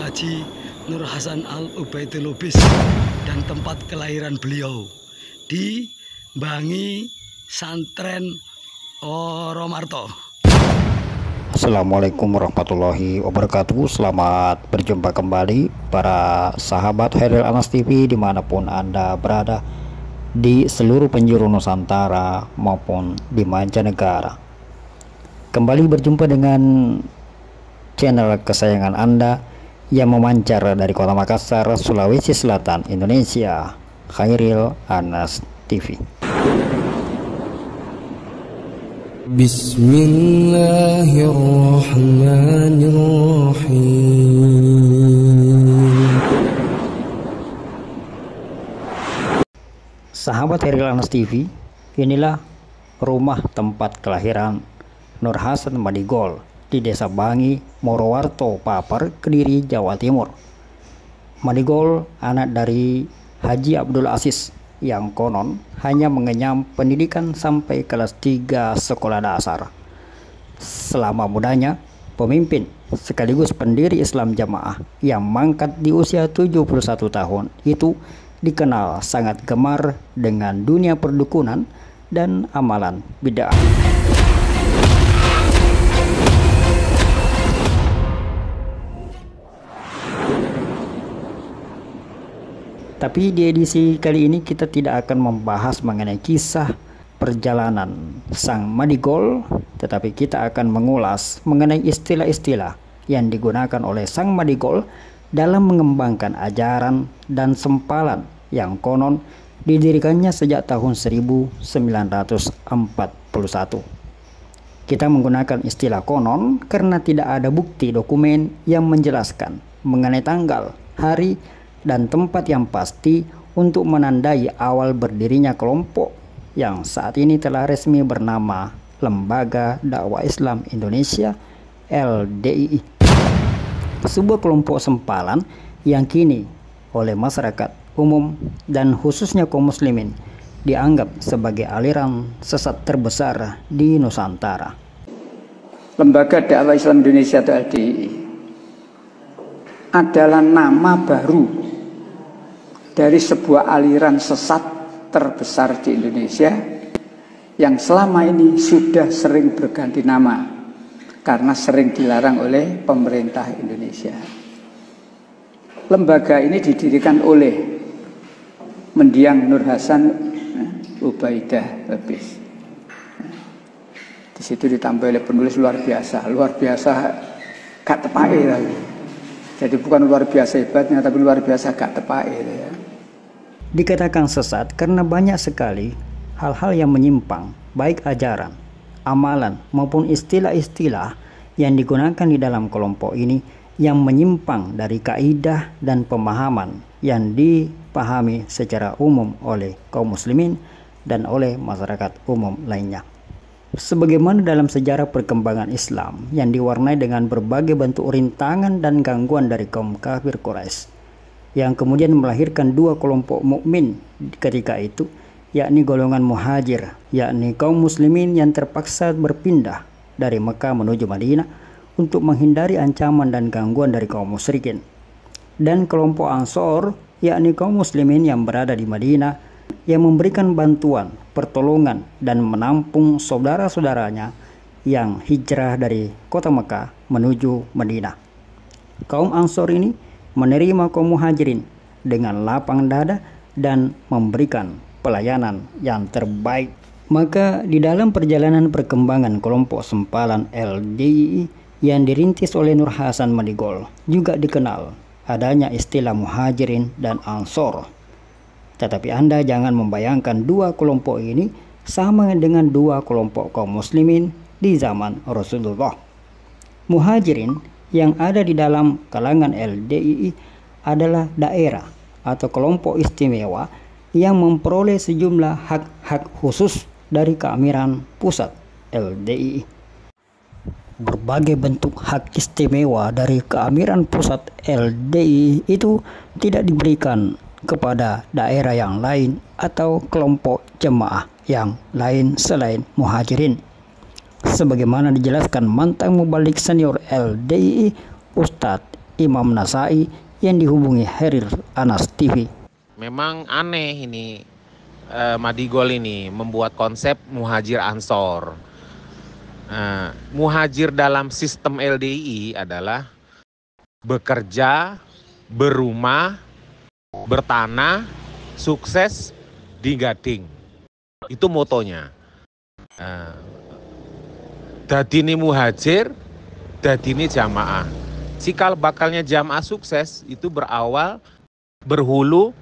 Haji Nur Hasan Al Ubaidil Lubis dan tempat kelahiran beliau di Bangi Santren Oromarto. Assalamualaikum warahmatullahi wabarakatuh. Selamat berjumpa kembali para sahabat Khairil Anas TV dimanapun Anda berada di seluruh penjuru Nusantara maupun di mancanegara. Kembali berjumpa dengan channel kesayangan Anda yang memancar dari kota Makassar, Sulawesi Selatan, Indonesia, Khairil Anas TV. Bismillahirrahmanirrahim. Sahabat Khairil Anas TV, inilah rumah tempat kelahiran Nur Hasan Madigol di Desa Bangi, Morowarto, Papar, Kediri, Jawa Timur. Madigol anak dari Haji Abdul Aziz yang konon hanya mengenyam pendidikan sampai kelas 3 sekolah dasar. Selama mudanya, pemimpin sekaligus pendiri Islam Jamaah yang mangkat di usia 71 tahun itu dikenal sangat gemar dengan dunia perdukunan dan amalan bid'ah. Tapi di edisi kali ini kita tidak akan membahas mengenai kisah perjalanan sang Madigol, tetapi kita akan mengulas mengenai istilah-istilah yang digunakan oleh sang Madigol dalam mengembangkan ajaran dan sempalan yang konon didirikannya sejak tahun 1941. Kita menggunakan istilah konon karena tidak ada bukti dokumen yang menjelaskan mengenai tanggal, hari, dan tempat yang pasti untuk menandai awal berdirinya kelompok yang saat ini telah resmi bernama Lembaga Dakwah Islam Indonesia LDII. Sebuah kelompok sempalan yang kini oleh masyarakat umum dan khususnya kaum muslimin dianggap sebagai aliran sesat terbesar di Nusantara. Lembaga Dakwah Islam Indonesia atau LDII adalah nama baru dari sebuah aliran sesat terbesar di Indonesia yang selama ini sudah sering berganti nama karena sering dilarang oleh pemerintah Indonesia. Lembaga ini didirikan oleh mendiang Nur Hasan Ubaidah Lubis. Di situ ditambah oleh penulis luar biasa gak tepai lagi. Jadi bukan luar biasa hebatnya, tapi luar biasa gak tepai ya. Dikatakan sesat karena banyak sekali hal-hal yang menyimpang, baik ajaran, amalan maupun istilah-istilah yang digunakan di dalam kelompok ini yang menyimpang dari kaidah dan pemahaman yang dipahami secara umum oleh kaum muslimin dan oleh masyarakat umum lainnya. Sebagaimana dalam sejarah perkembangan Islam yang diwarnai dengan berbagai bentuk rintangan dan gangguan dari kaum kafir Quraisy yang kemudian melahirkan dua kelompok mukmin ketika itu, yakni golongan muhajir, yakni kaum muslimin yang terpaksa berpindah dari Mekah menuju Madinah untuk menghindari ancaman dan gangguan dari kaum musyrikin, dan kelompok Ansor, yakni kaum muslimin yang berada di Madinah yang memberikan bantuan, pertolongan dan menampung saudara-saudaranya yang hijrah dari kota Mekah menuju Madinah. Kaum Ansor ini menerima kaum muhajirin dengan lapang dada dan memberikan pelayanan yang terbaik. Maka di dalam perjalanan perkembangan kelompok sempalan LDII yang dirintis oleh Nur Hasan Madigol juga dikenal adanya istilah muhajirin dan ansor. Tetapi Anda jangan membayangkan dua kelompok ini sama dengan dua kelompok kaum muslimin di zaman Rasulullah. Muhajirin yang ada di dalam kalangan LDII adalah daerah atau kelompok istimewa yang memperoleh sejumlah hak-hak khusus dari keamiran pusat LDII. Berbagai bentuk hak istimewa dari keamiran pusat LDII itu tidak diberikan kepada daerah yang lain atau kelompok jemaah yang lain selain muhajirin. Sebagaimana dijelaskan mantan mubalik senior LDII Ustadz Imam Nasai yang dihubungi Herir Anas TV. Memang aneh ini Madigol ini membuat konsep muhajir ansor. Muhajir dalam sistem LDII adalah bekerja, berumah, bertanah, sukses di Gading. Itu motonya. Dadini muhajir, dadini jamaah. Cikal bakalnya jamaah sukses itu berhulu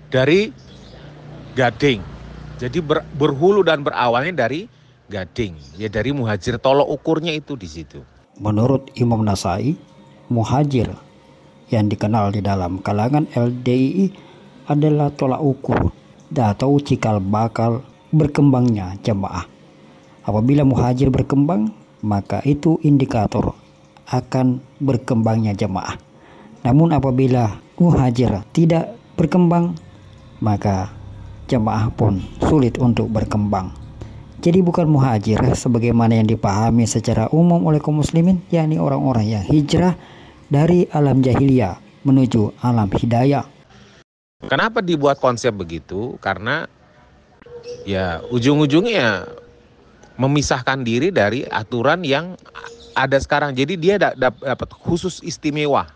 dari Gading. Jadi berhulu dan berawalnya dari Gading. Ya dari muhajir, tolok ukurnya itu di situ. Menurut Imam Nasai, muhajir yang dikenal di dalam kalangan LDII adalah tolak ukur atau cikal bakal berkembangnya jamaah. Apabila muhajir berkembang, maka itu indikator akan berkembangnya jamaah. Namun apabila muhajir tidak berkembang, maka jamaah pun sulit untuk berkembang. Jadi bukan muhajir sebagaimana yang dipahami secara umum oleh kaum muslimin, yakni orang-orang yang hijrah dari alam jahiliyah menuju alam hidayah. Kenapa dibuat konsep begitu? Karena ya ujung-ujungnya memisahkan diri dari aturan yang ada sekarang. Jadi dia dapat khusus istimewa.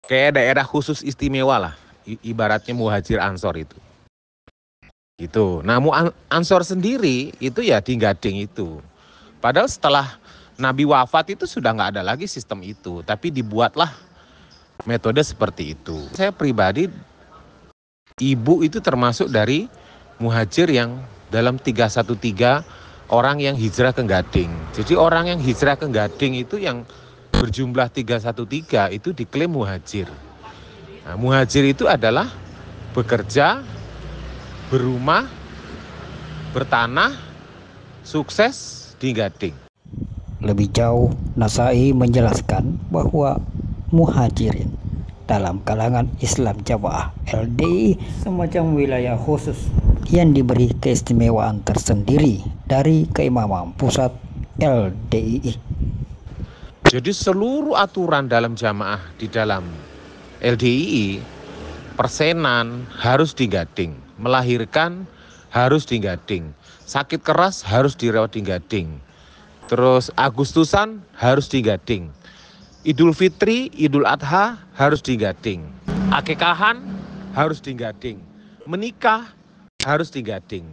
Kayak daerah khusus istimewa lah. Ibaratnya muhajir ansor itu. Gitu. Nah, ansor sendiri itu ya di Gading itu. Padahal setelah Nabi wafat itu sudah nggak ada lagi sistem itu. Tapi dibuatlah metode seperti itu. Saya pribadi, ibu itu termasuk dari muhajir yang dalam 313 orang yang hijrah ke Gading. Jadi orang yang hijrah ke Gading itu yang berjumlah 313 itu diklaim muhajir. Nah, muhajir itu adalah bekerja, berumah, bertanah, sukses di Gading. Lebih jauh, Nasai menjelaskan bahwa muhajirin dalam kalangan Islam jamaah LDII semacam wilayah khusus yang diberi keistimewaan tersendiri dari keimaman pusat LDII. Jadi seluruh aturan dalam jamaah di dalam LDII, persenan harus di Gading, melahirkan harus di Gading, sakit keras harus dirawat di Gading, terus Agustusan harus di Gading, Idul Fitri, Idul Adha harus di Gading, akekahan harus di Gading, menikah harus di Gading.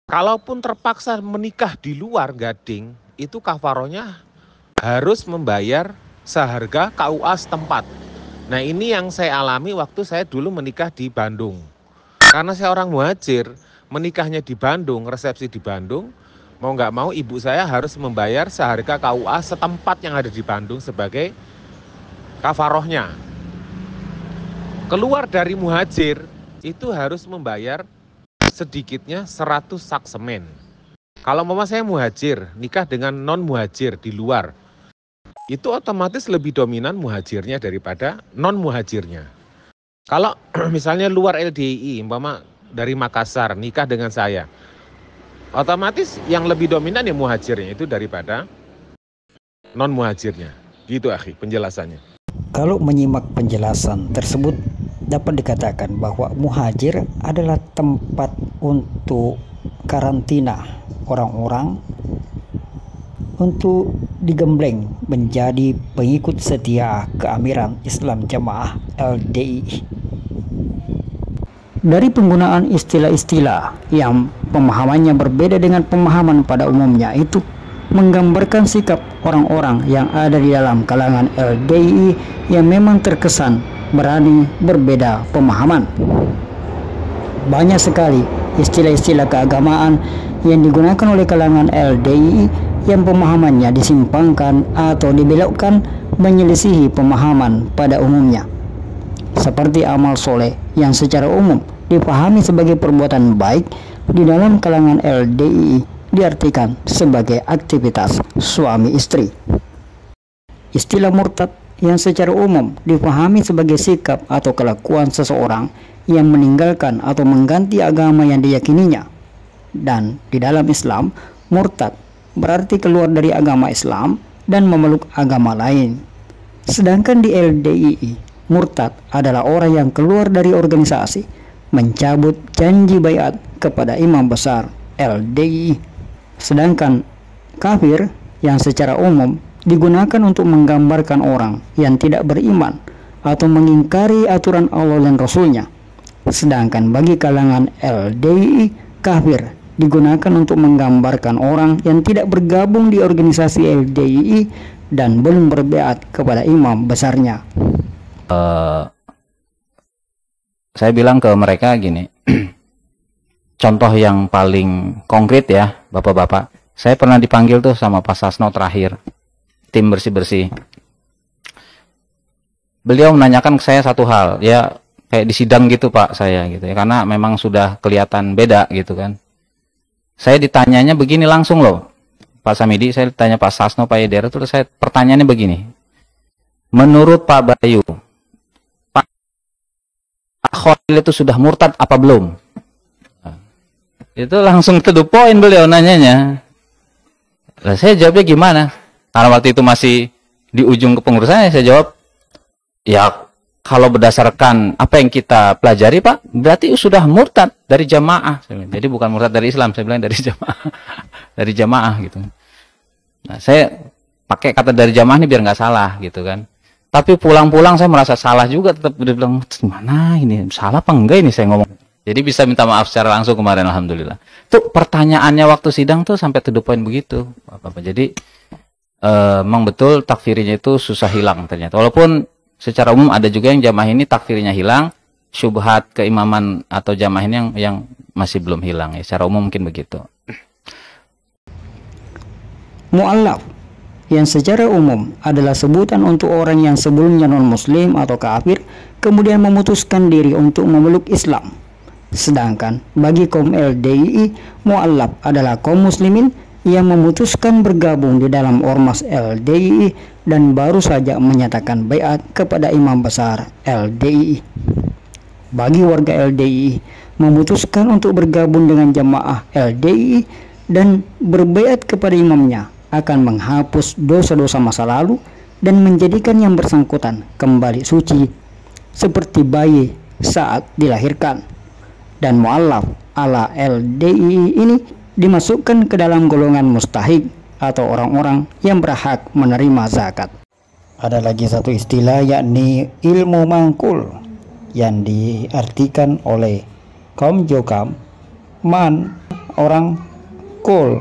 Kalaupun terpaksa menikah di luar Gading, itu kafarohnya harus membayar seharga KUA setempat. Nah, ini yang saya alami waktu saya dulu menikah di Bandung. Karena saya orang muhajir, menikahnya di Bandung, resepsi di Bandung, mau nggak mau ibu saya harus membayar seharga KUA setempat yang ada di Bandung sebagai kafarohnya. Keluar dari muhajir, itu harus membayar sedikitnya 100 sak semen. Kalau mama saya muhajir, nikah dengan non muhajir di luar, itu otomatis lebih dominan muhajirnya daripada non muhajirnya. Kalau misalnya luar LDII, mama dari Makassar nikah dengan saya, otomatis yang lebih dominan ya muhajirnya itu daripada non muhajirnya. Gitu akhi penjelasannya. Kalau menyimak penjelasan tersebut, dapat dikatakan bahwa muhajir adalah tempat untuk karantina orang-orang untuk digembleng menjadi pengikut setia keamiran Islam Jamaah LDII. Dari penggunaan istilah-istilah yang pemahamannya berbeda dengan pemahaman pada umumnya itu menggambarkan sikap orang-orang yang ada di dalam kalangan LDII yang memang terkesan berani berbeda pemahaman. Banyak sekali istilah-istilah keagamaan yang digunakan oleh kalangan LDII yang pemahamannya disimpangkan atau dibelokkan menyelisihi pemahaman pada umumnya. Seperti amal soleh yang secara umum dipahami sebagai perbuatan baik di dalam kalangan LDII diartikan sebagai aktivitas suami istri. Istilah murtad yang secara umum dipahami sebagai sikap atau kelakuan seseorang yang meninggalkan atau mengganti agama yang diyakininya. Dan di dalam Islam, murtad berarti keluar dari agama Islam dan memeluk agama lain. Sedangkan di LDII, murtad adalah orang yang keluar dari organisasi, mencabut janji baiat kepada imam besar LDII. Sedangkan kafir yang secara umum digunakan untuk menggambarkan orang yang tidak beriman atau mengingkari aturan Allah dan Rasulnya. Sedangkan bagi kalangan LDII, kafir digunakan untuk menggambarkan orang yang tidak bergabung di organisasi LDII dan belum berbeat kepada imam besarnya. Saya bilang ke mereka gini, contoh yang paling konkret ya, bapak-bapak. Saya pernah dipanggil tuh sama Pak Sasno terakhir, tim bersih-bersih. Beliau menanyakan ke saya satu hal, ya kayak di sidang gitu Pak saya gitu ya, karena memang sudah kelihatan beda gitu kan. Saya ditanyanya begini langsung loh, Pak Samidi, saya ditanya Pak Sasno, Pak Yedera, terus saya pertanyaannya begini. Menurut Pak Bayu, Pak Khalil itu sudah murtad apa belum? Nah, itu langsung to the point beliau nanyanya. Nah, saya jawabnya gimana? Karena waktu itu masih di ujung kepengurusannya, saya jawab, ya kalau berdasarkan apa yang kita pelajari Pak, berarti sudah murtad dari jamaah. Jadi bukan murtad dari Islam, saya bilang dari jamaah. Dari jamaah gitu. Nah, saya pakai kata dari jamaah ini biar nggak salah gitu kan. Tapi pulang-pulang saya merasa salah juga, tetap dia bilang, mana ini, salah apa enggak ini saya ngomong. Jadi bisa minta maaf secara langsung kemarin, alhamdulillah. Tuh pertanyaannya waktu sidang tuh sampai to the point begitu. Jadi memang betul takfirinya itu susah hilang ternyata. Walaupun secara umum ada juga yang jamaah ini takfirnya hilang, syubhat keimaman atau jamaah ini yang masih belum hilang ya. Secara umum mungkin begitu. Mu'allaf yang secara umum adalah sebutan untuk orang yang sebelumnya non-muslim atau kafir kemudian memutuskan diri untuk memeluk Islam. Sedangkan bagi kaum LDII, mu'allaf adalah kaum muslimin yang memutuskan bergabung di dalam ormas LDII dan baru saja menyatakan baiat kepada imam besar LDII. Bagi warga LDII memutuskan untuk bergabung dengan jamaah LDII dan berbaiat kepada imamnya akan menghapus dosa-dosa masa lalu dan menjadikan yang bersangkutan kembali suci seperti bayi saat dilahirkan. Dan mu'allaf ala LDII ini dimasukkan ke dalam golongan mustahik atau orang-orang yang berhak menerima zakat. Ada lagi satu istilah yakni ilmu mangkul yang diartikan oleh kaum Jokam, man orang kul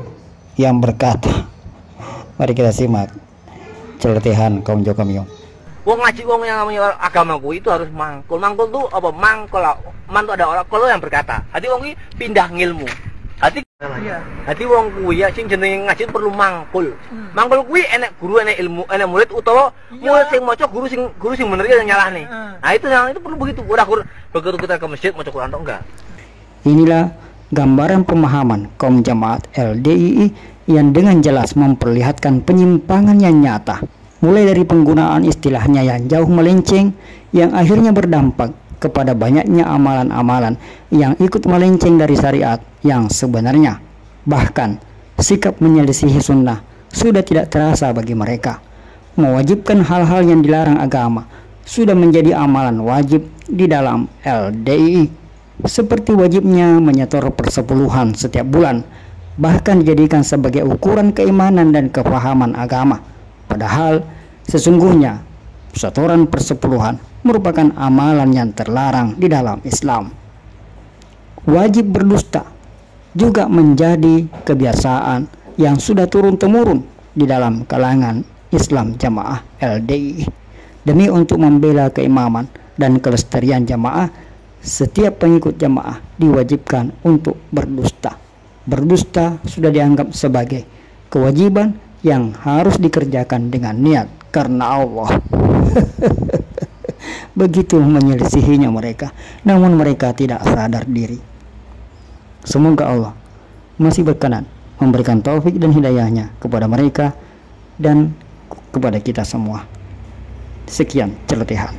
yang berkata. Mari kita simak celotehan kaum Jokam Yung. Wong ngaji wong yang namanya agamaku itu harus mangkul. Mangkul tuh apa? Mangkul. Man tuh ada orang kalau yang berkata. Hati wong ini pindah ngilmu. Hati iya. Hati wong kuwi ya sing jenenge ngaji perlu mangkul. Mangkul kuwi enek guru, enek ilmu, enek murid utawa murid sing maca guru sing bener yang nyalahne. Nah itu perlu begitu. Ora begitu kita ke masjid maca Quran atau enggak. Inilah gambaran pemahaman kaum jamaat LDII yang dengan jelas memperlihatkan penyimpangan yang nyata, mulai dari penggunaan istilahnya yang jauh melenceng, yang akhirnya berdampak kepada banyaknya amalan-amalan yang ikut melenceng dari syariat yang sebenarnya. Bahkan sikap menyelisihi sunnah sudah tidak terasa bagi mereka. Mewajibkan hal-hal yang dilarang agama sudah menjadi amalan wajib di dalam LDII, seperti wajibnya menyetor persepuluhan setiap bulan, bahkan dijadikan sebagai ukuran keimanan dan kepahaman agama. Padahal sesungguhnya setoran persepuluhan merupakan amalan yang terlarang di dalam Islam. Wajib berdusta juga menjadi kebiasaan yang sudah turun-temurun di dalam kalangan Islam jamaah LDII. Demi untuk membela keimaman dan kelestarian jamaah, setiap pengikut jamaah diwajibkan untuk berdusta. Berdusta sudah dianggap sebagai kewajiban yang harus dikerjakan dengan niat karena Allah. Begitu menyelisihinya mereka, namun mereka tidak sadar diri. Semoga Allah masih berkenan memberikan taufik dan hidayahnya kepada mereka dan kepada kita semua. Sekian celotehan.